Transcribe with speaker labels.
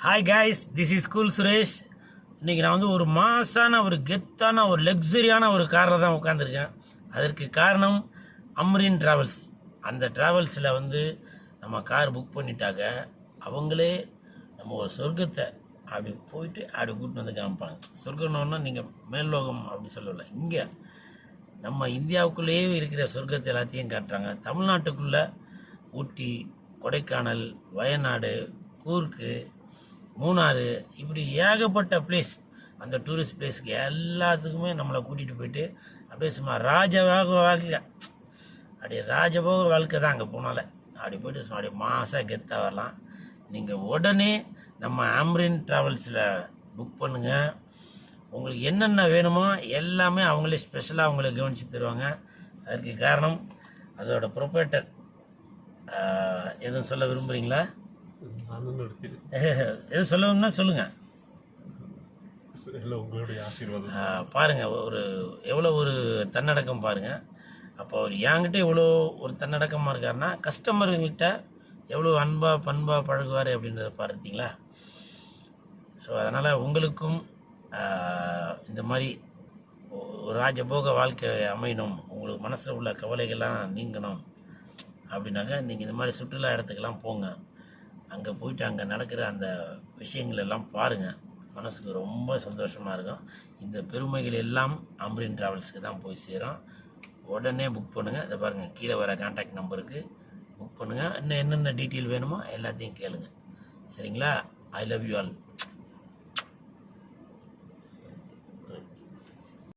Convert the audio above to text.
Speaker 1: Hi guys, this is cool Suresh. இன்றைக்கி நான் வந்து ஒரு மாசான ஒரு கெத்தான ஒரு லக்ஸரியான ஒரு காரில் தான் உட்காந்துருக்கேன். அதற்கு காரணம் அம்ரீன் ட்ராவல்ஸ். அந்த ட்ராவல்ஸில் வந்து நம்ம கார் புக் பண்ணிட்டாக்க அவங்களே நம்ம ஒரு சொர்க்கத்தை அப்படி போயிட்டு அப்படி கூட்டின்னு வந்து காமிப்பாங்க. சொர்க்கம்னா நீங்கள் மேல்லோகம் அப்படி சொல்லலை, இங்கே நம்ம இந்தியாவுக்குள்ளேயே இருக்கிற சொர்க்கத்தை எல்லாத்தையும் காட்டுறாங்க. தமிழ்நாட்டுக்குள்ளே ஊட்டி, கொடைக்கானல், வயநாடு, கூர்க்கு, மூணாறு, இப்படி ஏகப்பட்ட பிளேஸ், அந்த டூரிஸ்ட் பிளேஸுக்கு எல்லாத்துக்குமே நம்மளை கூட்டிகிட்டு போயிட்டு அப்படியே சும்மா வாழ்க்கை, அப்படியே ராஜபோக வாழ்க்கை தான். அங்கே போனால அப்படி போயிட்டு சும்மா அப்படியே மாசாக கெத்தாக வரலாம். நீங்கள் உடனே நம்ம அம்ரீன் ட்ராவல்ஸில் புக் பண்ணுங்கள். உங்களுக்கு என்னென்ன வேணுமோ எல்லாமே அவங்களே ஸ்பெஷலாக அவங்கள கவனித்து தருவாங்க. அதற்கு காரணம் அதோட ப்ரொப்ரைட்டர். எதுவும் சொல்ல விரும்புகிறீங்களா? எதுவும் சொல்லணும்னா சொல்லுங்கள்.
Speaker 2: உங்களுடைய ஆசீர்வாதம்
Speaker 1: பாருங்கள், எவ்வளோ ஒரு தன்னடக்கம் பாருங்கள். அப்போ அவர் என்கிட்ட எவ்வளோ ஒரு தன்னடக்கமாக இருக்காருன்னா கஸ்டமருங்கிட்ட எவ்வளோ அன்பாக பண்பாக பழகுவார் அப்படின்றத பார்த்தீங்களா? ஸோ அதனால் உங்களுக்கும் இந்த மாதிரி ஒரு ராஜபோக வாழ்க்கை அமையணும், உங்களுக்கு மனசில் உள்ள கவலைகள்லாம் நீங்கணும் அப்படின்னாக்கா நீங்கள் இந்த மாதிரி சுற்றுலா இடத்துக்கெல்லாம் போங்க. அங்கே போயிட்டு அங்கே நடக்கிற அந்த விஷயங்கள் எல்லாம் பாருங்கள், மனசுக்கு ரொம்ப சந்தோஷமாக இருக்கும். இந்த பெருமைகள் எல்லாம் அம்ரீன் ட்ராவல்ஸுக்கு தான் போய் சேரும். உடனே புக் பண்ணுங்கள். இதை பாருங்கள், கீழே வர கான்டாக்ட் நம்பருக்கு புக் பண்ணுங்கள். இன்னும் என்னென்ன டீட்டெயில் வேணுமோ எல்லாத்தையும் கேளுங்க. சரிங்களா? I love you all.